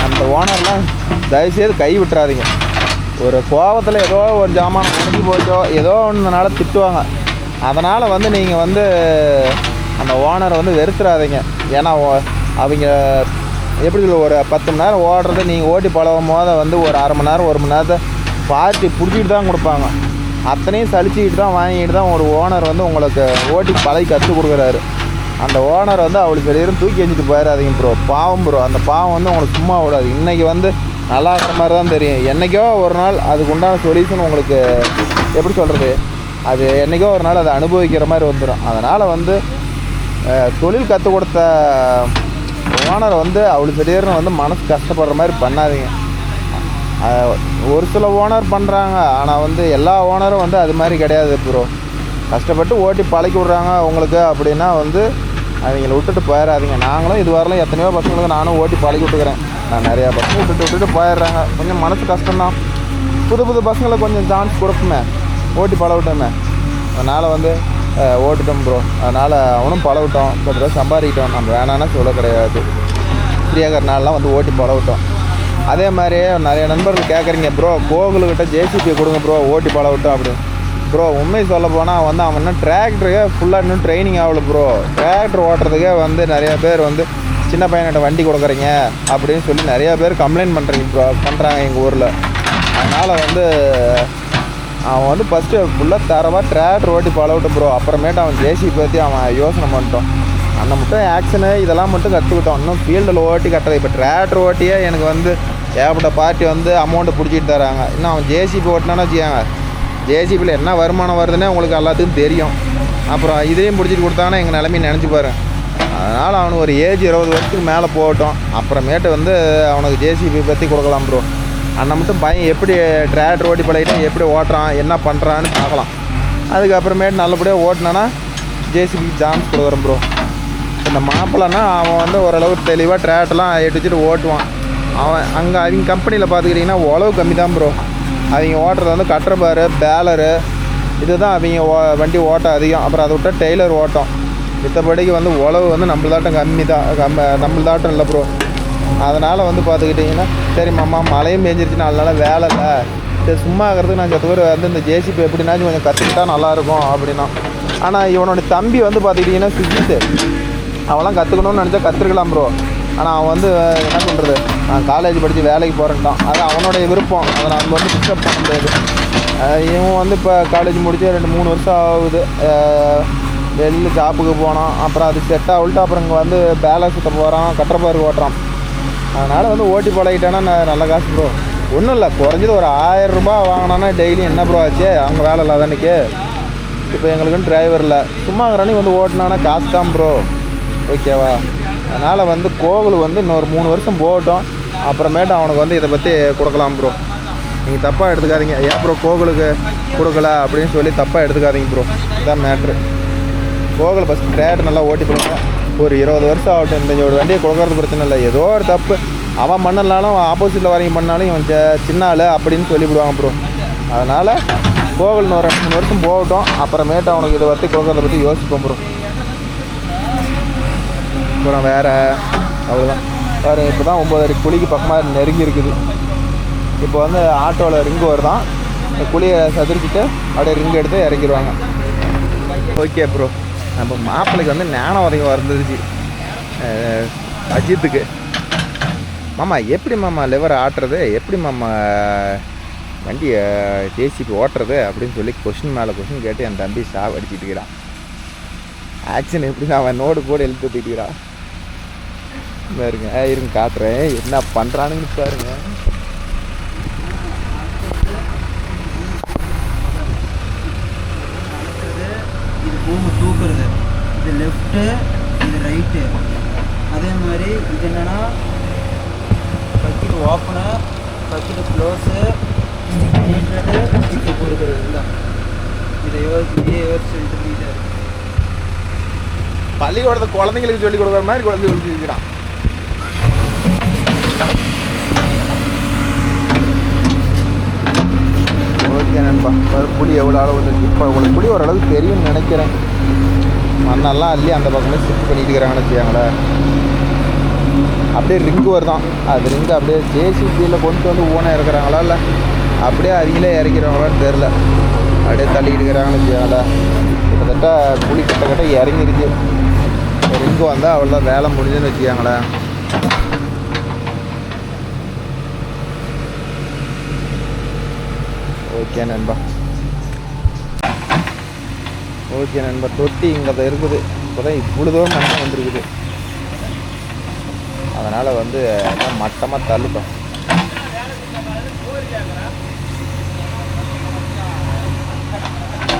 அந்த ஓனர்லாம் தயவுசெய்து கை விட்டுறாதீங்க. ஒரு கோபத்தில் ஏதோ ஒரு ஜாமான் முடிஞ்சு போச்சோ ஏதோ ஒன்றுனால திட்டுவாங்க. அதனால் வந்து நீங்கள் வந்து அந்த ஓனரை வந்து வெறுத்துறாதீங்க. ஏன்னா அவங்க எப்படி சொல்ல, ஒரு 10 மணி நேரம் ஓடுறத நீங்கள் ஓட்டி பழகும் போது வந்து ஒரு அரை மணி நேரம் 1 மணி நேரத்தை பார்ட்டி பிடிச்சிட்டு தான் கொடுப்பாங்க. அத்தனையும் சலிச்சுக்கிட்டு தான் வாங்கிட்டு தான் ஒரு ஓனர் வந்து உங்களுக்கு ஓட்டி பழகி கற்றுக் கொடுக்குறாரு. அந்த ஓனர் வந்து அவளுக்கு வெளியே தூக்கி எஞ்சிட்டு போயிடாதீங்க ப்ரோ. பாவம் ப்ரோ, அந்த பாவம் வந்து உங்களுக்கு சும்மா விடாது. இன்றைக்கி வந்து நல்லா இருக்கிற மாதிரி தான் தெரியும். என்றைக்கோ ஒரு நாள் அதுக்கு உண்டான சொல்யூஷன் உங்களுக்கு எப்படி சொல்கிறது, அது என்றைக்கோ ஒரு நாள் அதை அனுபவிக்கிற மாதிரி வந்துடும். அதனால் வந்து தொழில் கற்றுக் கொடுத்த ஓனரை வந்து அவளுக்கு திடீர்னு வந்து மனசு கஷ்டப்படுற மாதிரி பண்ணாதீங்க. ஒரு சில ஓனர் பண்ணுறாங்க, ஆனால் வந்து எல்லா ஓனரும் வந்து அது மாதிரி கிடையாது ப்ரோ. கஷ்டப்பட்டு ஓட்டி பழக்கி விட்றாங்க உங்களுக்கு அப்படின்னா வந்து அவங்கள விட்டுட்டு போயிடாதீங்க. நாங்களும் இது வரலாம் எத்தனையோ பசங்களுக்கு நானும் ஓட்டி பழகி விட்டுக்கிறேன். நான் நிறையா பசங்க விட்டுட்டு போயிடுறாங்க. கொஞ்சம் மனசு கஷ்டம்தான். புது புது பசங்களை கொஞ்சம் சான்ஸ் கொடுப்போமே, ஓட்டி பழகட்டோமே. அதனால் வந்து ஓட்டுட்டோம் ப்ரோ. அதனால் அவனும் பழகட்டும், கொஞ்சம் சம்பாதிக்கிட்டோம். நம்ம வேணான்னா சொல்ல கிடையாது. ஃப்ரீயாகிறனாலாம் வந்து ஓட்டி பழகட்டும். அதே மாதிரி நிறைய நண்பர்கள் கேட்குறீங்க, ப்ரோ கோகுல்கிட்ட ஜேசிபி கொடுங்க ப்ரோ ஓட்டி பழகட்டும் அப்படின்னு. ப்ரோ உண்மை சொல்ல போனால் வந்து அவன் இன்னும் டிராக்டருக்கே ஃபுல்லாக இன்னும் ட்ரைனிங் ஆகல ப்ரோ. டிராக்டர் ஓட்டுறதுக்கே வந்து நிறையா பேர் வந்து சின்ன பையன்கிட்ட வண்டி கொடுக்குறீங்க அப்படின்னு சொல்லி நிறையா பேர் கம்ப்ளைண்ட் பண்ணுறாங்க எங்கள் ஊரில். அதனால் வந்து அவன் வந்து ஃபஸ்ட்டு ஃபுல்லாக தரவாக டிராக்டர் ஓட்டி பழகட்டும் ப்ரோ. அப்புறமேட்டு அவன் ஜேசிபி பற்றி அவன் யோசனை பண்ணிட்டோம். அந்த மட்டும் ஆக்ஷனு இதெல்லாம் மட்டும் கற்றுக்கிட்டோம். இன்னும் ஃபீல்டில் ஓட்டி கட்டுறது. இப்போ டிராக்டர் ஓட்டியே எனக்கு வந்து ஏகப்பட்ட பார்ட்டி வந்து அமௌண்ட்டை பிடிச்சிட்டு தராங்க. இன்னும் அவன் ஜேசிபி ஓட்டினான்னு வச்சுக்காங்க, ஜேசிபியில் என்ன வருமானம் வருதுன்னே உங்களுக்கு எல்லாத்துக்கும் தெரியும். அப்புறம் இதையும் பிடிச்சிட்டு கொடுத்தாங்கன்னா எங்கள் நிலைமையை நினச்சி பாருங்க. அதனால் அவனுக்கு ஒரு ஏஜ் 20 வருஷத்துக்கு மேலே போகட்டும். அப்புறமேட்டு வந்து அவனுக்கு ஜேசிபி பற்றி கொடுக்கலாம் ப்ரோ. அண்ணன் மட்டும் பையன் எப்படி டிராக்டர் ஓட்டி பழகிட்டு எப்படி ஓட்டுறான் என்ன பண்ணுறான்னு பார்க்கலாம். அதுக்கப்புறமேட்டு நல்லபடியாக ஓட்டினான்னா ஜேசிபிக்கு சான்ஸ் கொடுக்குறேன் ப்ரோ. இந்த மாப்பிள்ளைன்னா அவன் வந்து ஓரளவுக்கு தெளிவாக டிராக்டர்லாம் வச்சுட்டு ஓட்டுவான். அவன் அங்கே அவங்க கம்பெனியில் பார்த்துக்கிட்டிங்கன்னா உழவு கம்மி தான் ப்ரோ. அவங்க ஓட்டுறது வந்து கட்டர் பாரு, பேலரு, இதுதான் அவங்க வண்டி ஓட்டம் அதிகம். அப்புறம் அதை விட்டால் டெய்லர் ஓட்டம். மித்தபடிக்கு வந்து உழவு வந்து நம்மளதாட்டம் கம்மி தான், நம்மளதாட்டம் இல்லை ப்ரோ. அதனால் வந்து பார்த்துக்கிட்டிங்கன்னா சரி மாமா மழையும் பெஞ்சிருச்சுன்னா அதனால வேலை இல்லை, சரி சும்மா ஆகிறதுக்கு நான் சத்து பேர் வந்து இந்த ஜேசிபி எப்படின்னாச்சும் கொஞ்சம் கற்றுக்கிட்டா நல்லாயிருக்கும் அப்படின்னா. ஆனால் இவனோட தம்பி வந்து பார்த்துக்கிட்டிங்கன்னா சுஜித்து, அவன்லாம் கற்றுக்கணும்னு நினச்சா கற்றுக்கலாம் ப்ரோ. ஆனால் அவன் வந்து என்ன பண்ணுறது, நான் காலேஜ் படித்து வேலைக்கு போகிறேன்ட்டான். அது அவனுடைய விருப்பம், அதை நான் வந்து டிஸ்டர்ப் பண்ண முடியாது. இவன் வந்து இப்போ காலேஜ் முடித்து 2-3 வருஷம் ஆகுது. வெளியில் ஜாப்புக்கு போனான். அப்புறம் அது செட் ஆகிட்டு அப்புறம் இங்கே வந்து பேலன்ஸ் சுற்ற போகிறான், கட்டரப்பாருக்கு ஓட்டுறான். அதனால் வந்து ஓட்டி பழகிட்டானா நல்ல காசு ப்ரோ. ஒன்றும் இல்லை, குறைஞ்சது ஒரு 1000 ரூபா வாங்கினான்னா டெய்லி என்ன ப்ரோ ஆச்சு, அவங்க வேலை இல்லாத அன்றைக்கி. இப்போ எங்களுக்குன்னு டிரைவர் இல்லை, சும்மா ரன்னி வந்து ஓட்டினானா காசு தான் ப்ரோ. ஓகேவா? அதனால் வந்து கோகுல் வந்து இன்னொரு 3 வருஷம் போகட்டும். அப்புறமேட்டு அவனுக்கு வந்து இதை பற்றி கொடுக்கலாம் ப்ரோ. நீங்கள் தப்பாக எடுத்துக்காதீங்க. ஏன் ப்ரோ கோகுலுக்கு கொடுக்கல அப்படின்னு சொல்லி தப்பாக எடுத்துக்காதீங்க ப்ரோ. இதுதான் மேட்ரு. கோகுல் ஃபஸ்ட் டிராக்டர் நல்லா ஓட்டி கொடுக்கணும். ஒரு 20 வருஷம் ஆகட்டும். இந்த ஒரு வண்டியை கொடுக்கறது பிரச்சனை இல்லை. ஏதோ ஒரு தப்பு அவன் பண்ணலாலும் ஆப்போசிட்டில் வரீங்க பண்ணாலும் இவன் சின்ன ஆள் அப்படின்னு சொல்லிவிடுவாங்க ப்ரோ. அதனால் கோகுல் இன்னொரு 2-3 வருஷம் போகட்டும். அப்புறமேட்டு அவனுக்கு இதை பற்றி கொடுக்கறத பற்றி யோசிப்போம் ப்ரோ. அப்புறம் வேறு அவ்வளோதான். வேறு இப்போ தான் 9 குழிக்கு பக்கமாக நெருங்கி இருக்குது. இப்போ வந்து ஆட்டோவில் ரிங்கு வருதான். இந்த குழியை சதுரிச்சிட்டு அப்படியே ரிங்கு எடுத்து இறக்கிடுவாங்க. Okay bro. நம்ம மாப்பிள்ளைக்கு வந்து ஞானம் உதயம் வந்துருச்சு அஜித்துக்கு. மாமா எப்படி மாமா லிவர் ஆட்டுறது, எப்படி மாமா வண்டியை ஜேசிபி ஓட்டுறது அப்படின்னு சொல்லி கொஷின் மேலே கொஷின் கேட்டு என் தம்பி சாவ் அடிச்சுட்டு இருக்கிறான். ஆக்ஷன் எப்படி அவன் நோடு கூட எழுத்து ஊற்றிட்டுக்கிறான் பாருங்க. இருங்க காட்டுறேன் என்ன பண்ணுறானுன்னு பாருங்க. இது பூமி தூக்குறது, இது லெஃப்ட்டு, இது ரைட்டு. அதே மாதிரி இது என்னென்னா பக்கெட் ஓப்பனு, பக்கெட்டு க்ளோஸு, நீட்டுறது, ஸ்டிக்கு கொடுக்குறது. இல்லை இதை யோசிச்சுட்டு பள்ளிக்கூடத்தை குழந்தைங்களுக்கு சொல்லிக் கொடுக்குற மாதிரி குழந்தைங்களுக்கு இருக்கிறான். ஓகே நண்பா. புளி எவ்வளோ அளவு வந்துருக்கு. இப்போ உங்களுக்கு புளி ஓரளவுக்கு தெரியும்னு நினைக்கிறேன். மண்ணெல்லாம் அள்ளி அந்த பக்கமே ஷிஃப்ட் பண்ணிட்டு இருக்கிறாங்கன்னு வச்சுக்காங்களேன். அப்படியே ரிங்கு வருதான். அது ரிங்கு அப்படியே ஜேசிபியில் கொண்டு வந்து ஓனாக இருக்கிறாங்களா இல்லை அப்படியே அவங்களே இறக்கிறாங்களான்னு தெரில. அப்படியே தள்ளிக்கிட்டு இருக்கிறாங்கன்னு வச்சுக்காங்களேன். கிட்டத்தட்ட புளி கிட்ட இறங்கிருச்சு. ரிங்கு வந்தால் அவ்வளோதான் வேலை முடிஞ்சுன்னு வச்சுக்காங்களேன். ஓகே நண்பா. ஓகே நண்பா. தொட்டி இங்கே இருக்குது. இப்போ தான் இவ்வளோ தூரம் மண்ணம் வந்துருக்குது. அதனால் வந்து மட்டமாக தள்ளுப்போம்.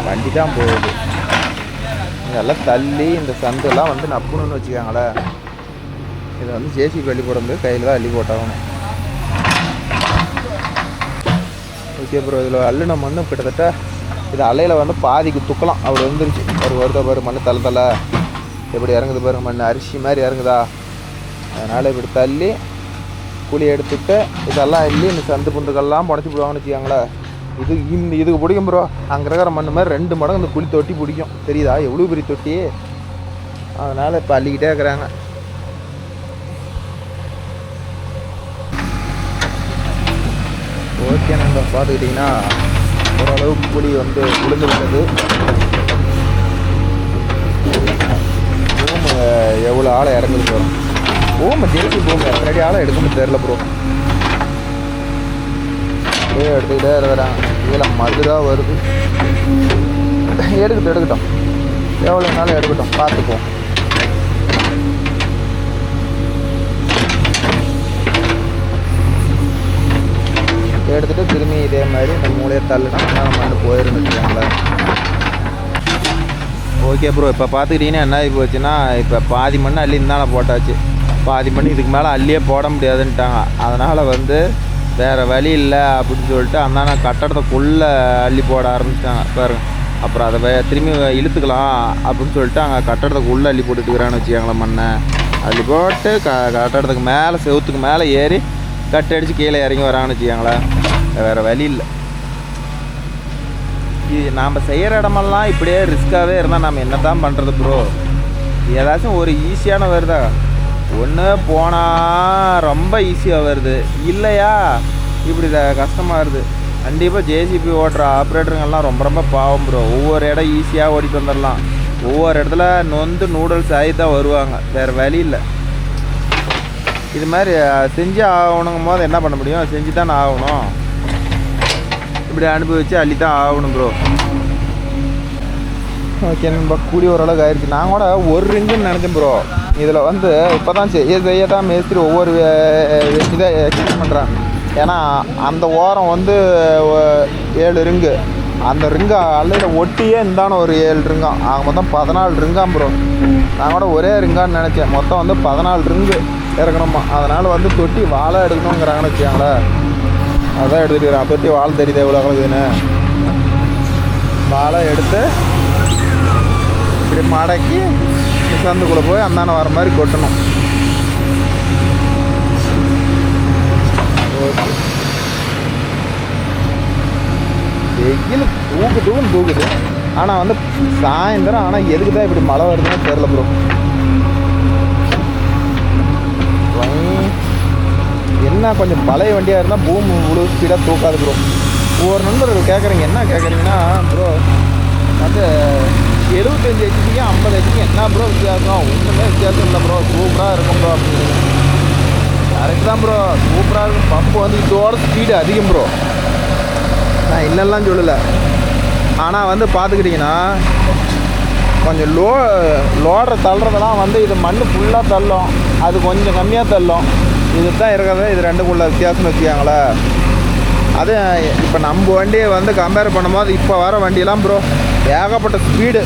வண்டி தான் போகுது. இதெல்லாம் தள்ளி இந்த சந்தெல்லாம் வந்து நப்புணுன்னு வச்சுக்காங்களேன். இதை வந்து ஜேசிபி அள்ளி போட முடியாது, கையில் தான் அள்ளி போட்டாகணும். Okay bro. இதில் அள்ளின மண்ணு கிட்டத்தட்ட இது அலையில் வந்து பாதிக்கு துக்கலாம். அவர் வந்துருச்சு. ஒரு வருத பாரு மண் தலை எப்படி இறங்குது பாருங்க, மண் அரிசி மாதிரி இறங்குதா. அதனால் இப்படி தள்ளி குழி எடுத்துட்டு இதெல்லாம் இல்லி இந்த சந்து புந்துக்கெல்லாம் புடச்சி போடுவாங்கன்னு வச்சுக்காங்களேன். இதுக்கு பிடிக்கும் ப்ரோ. அங்கே இருக்கிற மண் மாதிரி 2 மடங்கு இந்த குழி தொட்டி பிடிக்கும். தெரியுதா எவ்வளோ பெரிய தொட்டி? அதனால் இப்போ அள்ளிக்கிட்டே இருக்கிறாங்க. ஓகே, நம்ம பார்த்துக்கிட்டிங்கன்னா ஓரளவுக்கு குழி வந்து விழுந்து விட்டது. பூமி எவ்வளோ ஆழம் இறங்குது ப்ரோ. பூமி ஜெயிச்சு பூமி எத்தனை ஆழம் எடுக்கணும்னு தெரில ப்ரோ. அப்படியே எடுத்துக்கிட்டே இருக்கிறாங்க. இதில் மதுராக வருது. எடுக்கட்டும் எவ்வளோ நாளும் எடுக்கட்டும், பார்த்துப்போம். எடுத்துகிட்டு திரும்பி இதே மாதிரி நம்ம மூலையை தள்ளுனா நம்ம மண்ணு போயிருந்துச்சுங்களேன். ஓகே ப்ரோ, இப்போ பார்த்துக்கிட்டிங்கன்னா என்ன ஆகி போச்சுன்னா, இப்போ பாதி மண் அள்ளி இருந்தாலும் போட்டாச்சு. பாதி மண் இதுக்கு மேலே அள்ளியே போட முடியாதுன்ட்டாங்க. அதனால் வந்து வேறு வழி இல்லை அப்படின்னு சொல்லிட்டு அந்தான கட்டடத்துக்குள்ளே அள்ளி போட ஆரம்பிச்சிட்டாங்க பாருங்க. அப்புறம் அதை திரும்பி இழுத்துக்கலாம் அப்படின்னு சொல்லிட்டு அங்கே கட்டடத்துக்குள்ளே அள்ளி போட்டுட்டுக்கிறான்னு வச்சுக்காங்களேன். மண்ணை அள்ளி போட்டு கட்டடத்துக்கு மேலே செவுத்துக்கு மேலே ஏறி கட்டு அடித்து கீழே இறங்கி வராங்கன்னு வச்சுக்காங்களேன். வேறு வழி இல்லை. இது நாம் செய்கிற இடமெல்லாம் இப்படியே ரிஸ்க்காகவே இருந்தால் நம்ம என்ன தான் பண்ணுறது ப்ரோ? ஏதாச்சும் ஒரு ஈஸியான வருதா? ஒன்று போனால் ரொம்ப ஈஸியாக வருது, இல்லையா இப்படி கஷ்டமாக வருது. கண்டிப்பாக ஜேசிபி ஓட்டுற ஆப்ரேட்டருங்கெல்லாம் ரொம்ப ரொம்ப பாவம் ப்ரோ. ஒவ்வொரு இடம் ஈஸியாக ஓடிட்டு வந்துடலாம். ஒவ்வொரு இடத்துல நொந்து நூடுல்ஸ் ஆகி தான் வருவாங்க. வேறு வழி இல்லை. இது மாதிரி செஞ்சு ஆகணுங்கும் போது என்ன பண்ண முடியும்? செஞ்சு தானே ஆகணும். இப்படி அனுபவிச்சு அள்ளி தான் ஆகணும் ப்ரோ. ஓகே நண்பா, கூடி ஓரளவுக்கு ஆயிடுச்சு. நான் கூட ஒரு ரிங்குன்னு நினச்சேன் ப்ரோ. இதில் வந்து இப்போ தான் செய்ய தான் மேஸ்திரி ஒவ்வொரு இதை எக்ஸ்பிளைன் பண்ணுறேன். ஏன்னா அந்த ஓரம் வந்து 7 ரிங்கு, அந்த ரிங்கை அல்லையில் ஒட்டியே இருந்தான ஒரு 7 ரிங்காம். ஆக மொத்தம் 14 ரிங்காம் ப்ரோ. நான் கூட ஒரே ரிங்கான்னு நினச்சேன். மொத்தம் வந்து 14 ரிங்கு இறக்கணுமா. அதனால் வந்து தொட்டி வாழை எடுக்கணுங்கிறாங்கன்னு வச்சுக்காங்களேன். அதான் எடுத்துக்கிறேன். தொட்டி வாழை தெரியுது எவ்வளோ அவ்வளோதுன்னு. வாழை எடுத்து இப்படி மடக்கி சந்துக்குள்ளே போய் அந்தான வர மாதிரி கொட்டணும். ஓகே, வெயில் தூக்குது. ஆனால் வந்து சாயந்தரம் ஆனால் எதுக்கு தான் இப்படி மழை வருதுன்னு தெரில ப்ரோ. என்ன கொஞ்சம் பழைய வண்டியாக இருந்தால் பூமி முழு ஸ்பீடாக தூக்காது ப்ரோ. ஒவ்வொரு நண்பர்கள் கேட்குறீங்க, என்ன கேட்குறீங்கன்னா ப்ரோ வந்து 75 ஹெச்பிக்கும் 50 ஹெச்பிக்கும் என்ன ப்ரோ வித்தியாசம்? ஒன்றுமே வித்தியாசம் இல்லை ப்ரோ, சூப்பராக இருக்கும் ப்ரோ அப்படின்னு. கரெக்டு தான் ப்ரோ, சூப்பராக இருக்கும். பம்பு வந்து இதோட ஸ்பீடு அதிகம் ப்ரோ. நான் இல்லைலாம் சொல்லலை. ஆனால் வந்து பார்த்துக்கிட்டிங்கன்னா கொஞ்சம் லோடரை தள்ளுறதெல்லாம் வந்து இது மண் ஃபுல்லாக தள்ளும், அது கொஞ்சம் கம்மியாக தள்ளும். இது தான் இருக்கிறத இது ரெண்டுக்குள்ள வித்தியாசம்னு வச்சுக்காங்களேன். அது இப்போ நம்ம வண்டியை வந்து கம்பேர் பண்ணும்போது இப்போ வர வண்டியெல்லாம் ப்ரோ ஏகப்பட்ட ஸ்பீடு.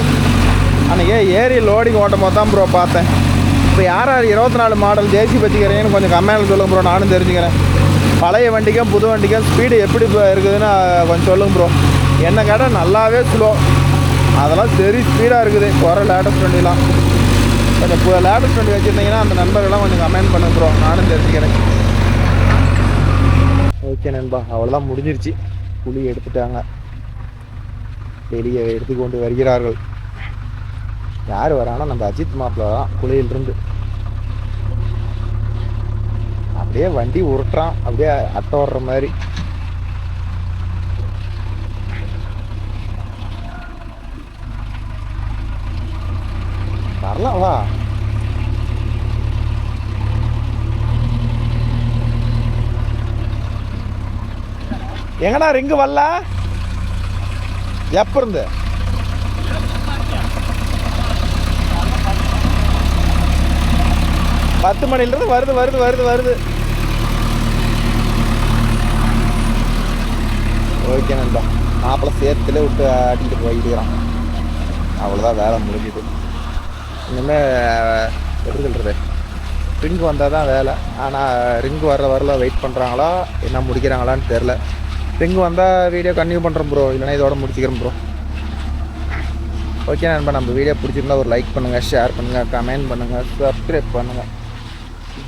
அன்றைக்கே ஏரி லோடிங் ஓட்டும் போது தான் ப்ரோ பார்த்தேன். இப்போ யார் 24 மாடல் ஜேசி வச்சுக்கிறீங்கன்னு கொஞ்சம் கம்மியாக சொல்லுங்கள் ப்ரோ, நானும் தெரிஞ்சுக்கிறேன். பழைய வண்டிக்கும் புது வண்டிக்கும் ஸ்பீடு எப்படி இருக்குதுன்னு கொஞ்சம் சொல்லுங்கள் ப்ரோ. என்ன கேட்டால் நல்லாவே ஸ்லோ, அதெல்லாம் சரி ஸ்பீடாக இருக்குது. குறை லேட்டஸ்ட் வண்டிலாம் கொஞ்சம் லேட்டஸ்ட் வண்டி வச்சுருந்தீங்கன்னா அந்த நண்பர்கள்லாம் கொஞ்சம் கமெண்ட் பண்ணுங்க ப்ரோ, நானும் தெரிஞ்சுக்கிறேன். ஓகே நண்பா, அவ்வளோதான் முடிஞ்சிருச்சு. புளி எடுத்துட்டாங்க, வெளியே எடுத்துக்கொண்டு வருகிறார்கள். யார் வராங்கன்னா நம்ம அஜித் மாப்பிள்ள தான் குளியிலிருந்து. அப்படியே வண்டி உருட்டுறான், அப்படியே அட்டை ஓடுற மாதிரி. வரலாம் வா. எங்கடா ரிங்கு வரல? எப்ப இருந்து? பத்து மணிலிருந்து வருது. ஓகே நண்பா, மாப்பிள்ளை சேர்த்துல விட்டு ஆட்டிக்கிட்டு போயிட்டுக்கிறான். அவ்வளோதான், வேலை முடிஞ்சுது. இனிமேல் எப்படி சொல்கிறது, ரிங்கு வந்தால் தான் வேலை. ஆனால் ரிங்கு வரல வெயிட் பண்ணுறாங்களா என்ன முடிக்கிறாங்களான்னு தெரில. ரிங்கு வந்தால் வீடியோ கன்டினியூ பண்ணுறோம் ப்ரோ, இல்லைனா இதோட முடிச்சுக்கிறேன் ப்ரோ. ஓகே நண்பா, நம்ம வீடியோ பிடிச்சிருந்தா ஒரு லைக் பண்ணுங்கள், ஷேர் பண்ணுங்கள், கமெண்ட் பண்ணுங்கள், சப்ஸ்கிரைப் பண்ணுங்கள்.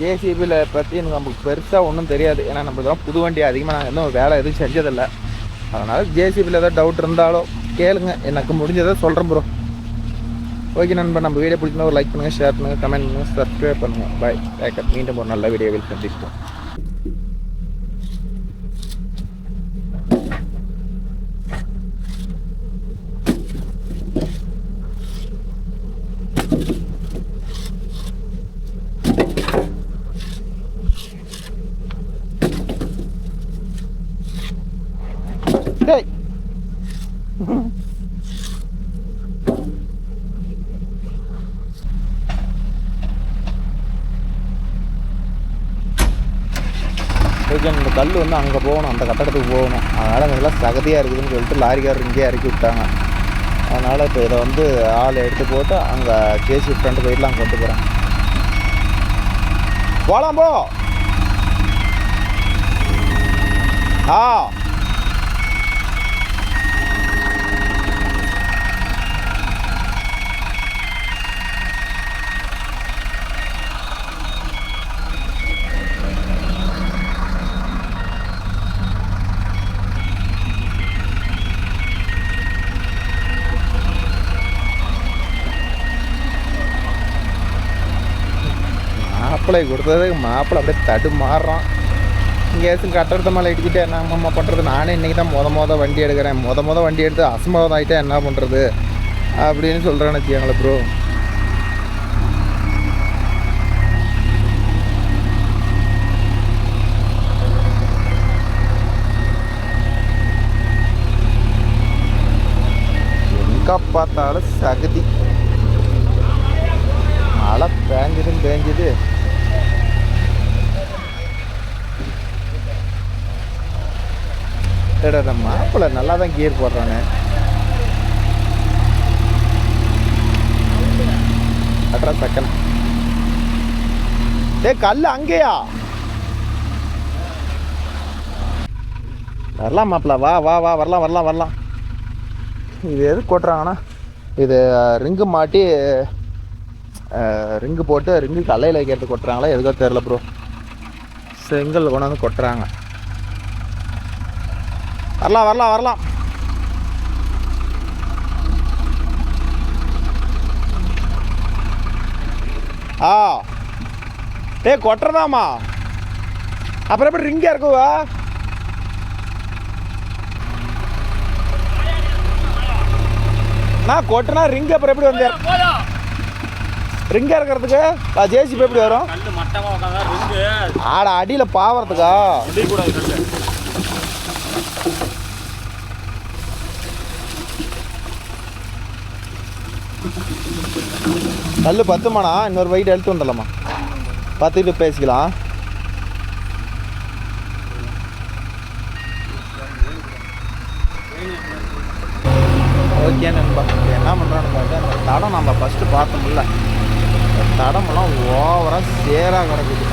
ஜேசிபியில் பற்றி நமக்கு பெருசாக ஒன்றும் தெரியாது. ஏன்னா நம்ம தான் புது வண்டி அதிகமாக நாங்கள் எதுவும் வேலை எதுவும் செஞ்சதில்லை. அதனால் ஜேசிபியில் ஏதாவது டவுட் இருந்தாலும் கேளுங்க, எனக்கு முடிஞ்சதை சொல்கிறேன் ப்ரோ. ஓகே நண்பா, நம்ம வீடியோ பிடிச்சிருந்தா ஒரு லைக் பண்ணுங்கள், ஷேர் பண்ணுங்கள், கமெண்ட் பண்ணுங்கள், சப்ஸ்கிரைப் பண்ணுங்கள். பாய். மீண்டும் ஒரு நல்ல வீடியோவில் சந்திப்போம். Hey. ஓகே, இந்த கல் வந்து அங்கே போகணும், அந்த கட்டடத்துக்கு போகணும். அதனால் இதெல்லாம் சகதியாக இருக்குதுன்னு சொல்லிட்டு லாரிக்காரர் இங்கேயே இறக்கி விட்டாங்க. அதனால் இப்போ இதை வந்து ஆள் எடுத்து போட்டு அங்கே ஜேசி ஃப்ரெண்டு போயிடலாம் அங்கே கொண்டு போகிறாங்க. போகலாம் போ. மாப்பிள்ளை கொடுத்ததுக்கு மாப்பிள்ளை அப்படியே தடு மாறுறான். இங்கேயாச்சும் கட்டடத்தை மேலே இடிக்கிட்டே என்ன அம்மா பண்ணுறது? நானே இன்றைக்கி தான் மொதல் வண்டி எடுக்கிறேன். மொதல் வண்டி எடுத்து அசம்பாவிதம் ஆகிட்டே என்ன பண்ணுறது அப்படின்னு சொல்கிறேன்னு வச்சுக்கோங்களேன் ப்ரோ. எங்கே பார்த்தாலும் சகதி. மழை பேஞ்சுது. மாப்பிள்ளை நல்லா தான் கியர் போடுறானே. அட்ரா செகண்ட். கல் அங்கேயா? வரலாம் மாப்பிள்ள, வா வா வா, வரலாம். இது எது கொட்டுறாங்கன்னா, இது ரிங்கு மாட்டி ரிங்கு போட்டு ரிங்கு கல்லையில் வைக்கிறது கொட்டுறாங்களா எதுக்கோ தெரில ப்ரோ. செங்கல் கொண்டு வந்து கொட்டுறாங்க. வரலாம். கொட்டுறதாமா? அப்புறம் எப்படி ரிங்கா இருக்குவா? நான் கொட்டினா ரிங்கு அப்புறம் எப்படி வந்து ரிங்கா இருக்கிறதுக்கு ஜேசிபி எப்படி வரும்? ஆட அடியில் பாவறதுக்கா? கல் 10மாண்ணா, இன்னொரு வெயிட் எடுத்து வந்துடலாமா? 10 பேசிக்கலாம். ஓகே நண்பா, என்ன பண்ணுறான்னு பார்த்தா அந்த தடம் நம்ம ஃபஸ்ட்டு பார்த்தோம்ல, அந்த தடமெல்லாம் ஓவராக சேராக கிடக்குது.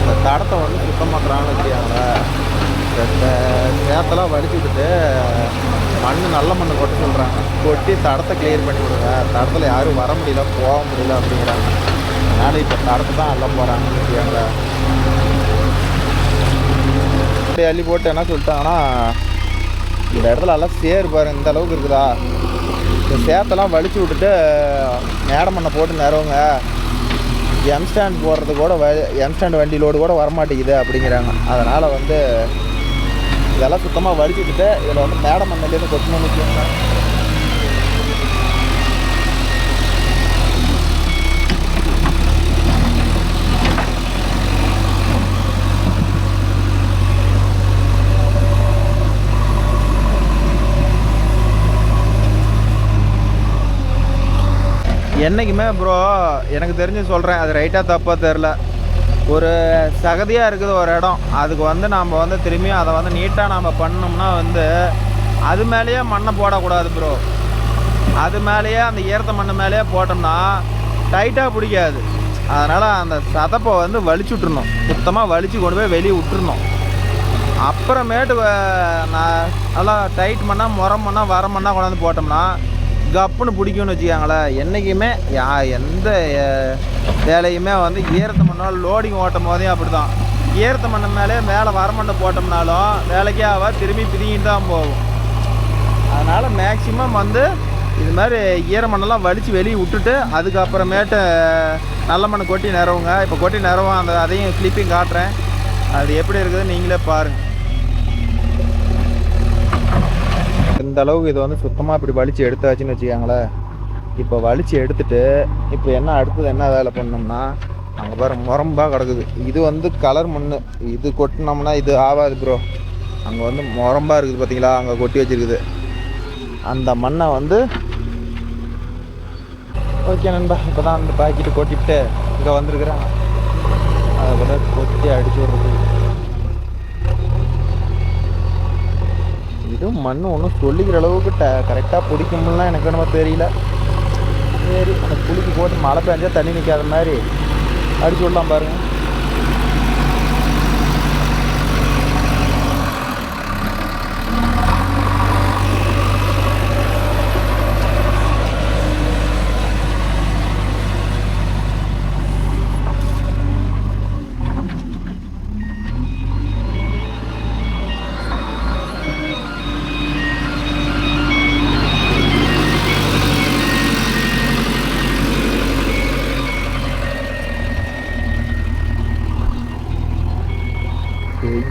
அந்த தடத்தை வந்து சுத்தமாக்குறான்னு வச்சுக்காங்க. சேத்தெல்லாம் வடிச்சு விட்டுட்டு நல்ல மண் கொட்ட சொல்கிறாங்க. கொட்டி தடத்தை கிளியர் பண்ணி விடுங்க. தடத்தில் யாரும் வர முடியல, போக முடியல அப்படிங்கிறாங்க. அதனால் இப்போ தடத்தை தான் அள்ள போகிறாங்க வச்சுக்காங்க. அள்ளி போட்டு என்ன சொல்லிட்டாங்கன்னா, இந்த இடத்துல எல்லாம் சேரு பாருங்க, இந்த அளவுக்கு இருக்குதா, இந்த சேத்தெல்லாம் வலிச்சு விட்டுட்டு மேடமண்ணை போட்டு நிறவுங்க. எம்ஸ்டாண்ட் போடுறது கூட எம்ஸ்டாண்ட் வண்டி லோடு கூட வரமாட்டேங்குது அப்படிங்கிறாங்க. அதனால் வந்து இதெல்லாம் சுத்தமாக வலிச்சுட்டு இதில் வந்து மேடமண்ணிலேருந்து கொட்டணும்னு வச்சுக்கோங்க. என்றைக்குமே ப்ரோ எனக்கு தெரிஞ்சு சொல்கிறேன், அது ரைட்டாக தப்பாக தெரில, ஒரு சகதியாக இருக்குது ஒரு இடம், அதுக்கு வந்து நாம் வந்து திரும்பியும் அதை வந்து நீட்டாக நாம் பண்ணோம்னா வந்து அது மேலேயே மண்ணை போடக்கூடாது ப்ரோ. அது மேலேயே அந்த ஈரத்த மண் மேலேயே போட்டோம்னா டைட்டாக பிடிக்காது. அதனால் அந்த சதப்பை வந்து வலிச்சு விட்டுருணும், சுத்தமாக வலித்து கொண்டு போய் வெளியே விட்டுருணும். அப்புறமேட்டு நான் நல்லா டைட் பண்ணால் முறம் பண்ணால் வரம் பண்ணால் கொண்டாந்து போட்டோம்னா கப்புன்னு பிடிக்கும்னு வச்சுக்காங்களேன். என்றைக்குமே எந்த வேலையுமே வந்து ஈரத்தை மண்ணாலும் லோடிங் ஓட்டும் போதே அப்படி தான். ஈரத்தை மண்ண மேலே வரமண்ணை போட்டோம்னாலும் வேலைக்கே ஆவா, திரும்பி பிரிங்கிட்டு தான் போகும். அதனால் மேக்சிமம் வந்து இது மாதிரி ஈரமண்ணெல்லாம் வலித்து வெளியே விட்டுட்டு அதுக்கப்புறமேட்டு நல்ல மண் கொட்டி நிறவுங்க. இப்போ கொட்டி நிறவும் அதையும் கிளிப்பிங் காட்டுறேன், அது எப்படி இருக்குதுன்னு நீங்களே பாருங்கள். இந்த அளவுக்கு இது வந்து சுத்தமாக இப்படி வலித்து எடுத்தாச்சுன்னு வச்சுக்காங்களேன். இப்போ வலித்து எடுத்துட்டு இப்போ அடுத்தது என்ன வேலை பண்ணோம்னா, அங்கே பாரு முரம்பாக கிடக்குது. இது வந்து கலர் மண், இது கொட்டினோம்னா இது ஆகாது ப்ரோ. அங்கே வந்து முரம்பாக இருக்குது பார்த்தீங்களா, அங்கே கொட்டி வச்சுருக்குது. அந்த மண்ணை வந்து ஓகே நண்பா, இப்போ தான் அந்த பாக்கெட்டு கொட்டிட்டு இங்கே வந்துருக்குறாங்க. அதை கூட கொட்டி அடிச்சு விட்றது. இதுவும் மண் ஒன்றும் சொல்லிக்கிற அளவுக்கு கரெக்டாக பிடிக்கும்லாம் எனக்கு என்னமோ தெரியல. சரி, அந்த புளிக்கு போட்டு மழை பெஞ்சா தண்ணி நிற்காத மாதிரி அடிச்சு விடலாம் பாருங்கள்.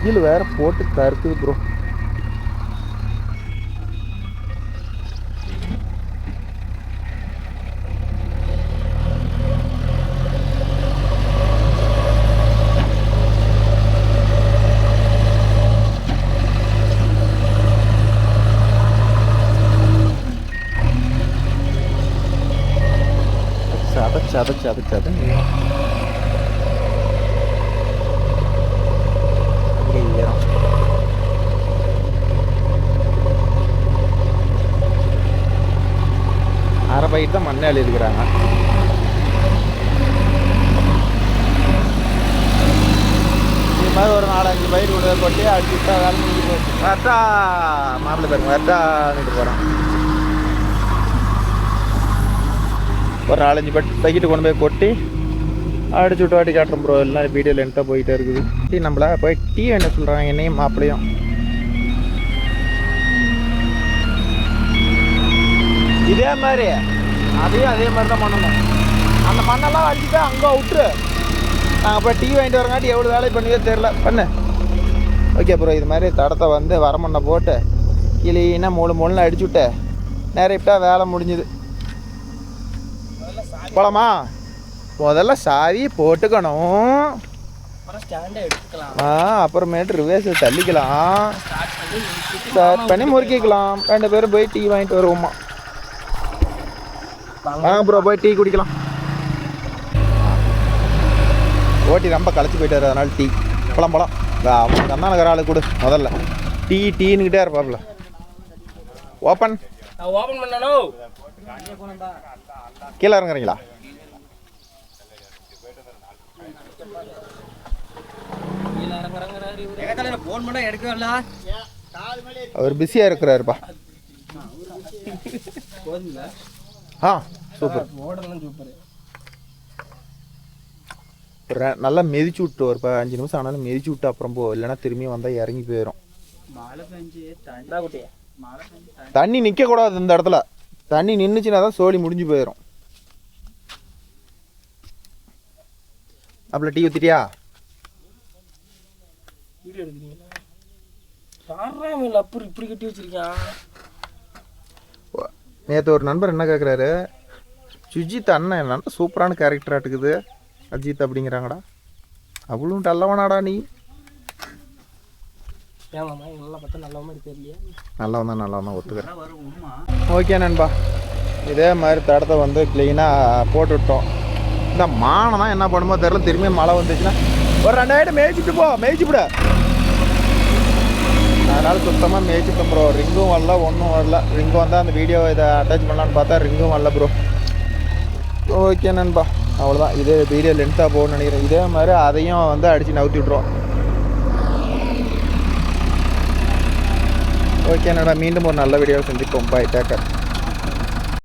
வெயில் வேற போட்டு கருக்குது ப்ரோ. சத அரை பைட் தான் மண்ணை எழுதிக்கிறாங்க. இது மாதிரி ஒரு 4-5 பயிர் கூட கொட்டி அடிச்சுட்டா வேலை முடிஞ்சு போச்சு. கரெக்டா மாப்பிள்ளை பாருங்க, கரெக்டாக போகிறான். ஒரு 4-5 பைக்கிட்டு கொண்டு போய் கொட்டி அடிச்சு விட்டு வாட்டி காட்டுறோம் ப்ரோ. எல்லாம் வீடியோ லென்த்தாக போயிட்டே இருக்குது. டீ நம்மள போய் டீ என்ன சொல்கிறாங்க, என்னையும் மாப்பிளையும். இதே மாதிரி அதையும் அதே மாதிரி தான் பண்ணணும். அந்த மண்ணெல்லாம் அடிச்சுட்டு அங்கே விட்டுரு. நாங்கள் போய் டீ வாங்கிட்டு வரங்காட்டி எவ்வளோ வேலை பண்ணுவே தெரில பண்ணு. ஓகே ப்ரோ, இது மாதிரி தடத்தை வந்து வரமண்ணை போட்டு கிளீனா மூணுன்னு அடிச்சு விட்டு நிறைய வேலை முடிஞ்சுது. போலாமா? முதல்ல சாவி போட்டுக்கணும். அப்புறமேட்டு ரிவேர்ஸ் தள்ளிக்கலாம், ஸ்டார்ட் பண்ணி முறுக்கிக்கலாம். 2 பேரும் போய் டீ வாங்கிட்டு வருவோமா? வாங்க ப்ரோ, போய் டீ குடிக்கலாம். ஓட்டி ரொம்ப களைச்சி போயிட்டாரு, அதனால டீ போலாம். அவங்க அண்ணா நகர ஆளு கொடு முதல்ல. டீன்னுக்கிட்டே இருப்பாப்புல. ஓப்பன் பண்ணணும். கீழே இறங்குறீங்களா? அவர் பிஸியாக இருக்கிறாருப்பா. சூப்பர். நல்லா மிதிச்சு விட்டு வருப்பா. 5 நிமிஷம் ஆனாலும் மிதிச்சு விட்டு அப்புறம் போ, இல்லைன்னா திரும்பி வந்தால் இறங்கி போயிடும். தண்ணி நிற்கக்கூடாது இந்த இடத்துல. தண்ணி நின்றுச்சுன்னா தான் சோழி முடிஞ்சு போயிடும். அப்பல டீ ஊற்றிட்டியா? இப்படி கட்டி வச்சிருக்கான். நேற்று ஒரு நண்பர் என்ன கேட்குறாரு, சுஜித் அண்ணன் என்ன சூப்பரான கேரக்டராக இருக்குது அஜித் அப்படிங்கிறாங்கடா. அவ்வளோ நல்லவனாடா நீ? நல்லவன் தான் ஒத்துக்கிறேன். ஓகே நண்பா, இதே மாதிரி தடத்தை வந்து க்ளீனாக போட்டுவிட்டோம். இந்த மானம் தான் என்ன பண்ணுமோ தெரியல. திரும்பி மழை வந்துச்சுன்னா ஒரு 2 ஐட்டம் மேய்ச்சிவிட. அதனால் சுத்தமாக மேய்ச்சிட்டோம் ப்ரோ. ரிங்கும் வரல, ஒன்றும் வரல. ரிங்கு வந்தால் அந்த வீடியோ இதை அட்டாச் பண்ணலான்னு பார்த்தா ரிங்கும் வரல ப்ரோ. ஓகே நண்பா, அவ்வளோதான். இதே வீடியோ லென்த்தாக போகணும்னு நினைக்கிறேன். இதே மாதிரி அதையும் வந்து அடித்து நவுத்தி விட்ருவோம். ஓகே என்னடா மீண்டும் ஒரு நல்ல வீடியோவை சந்திப்போம். பாய் டேக்கர்.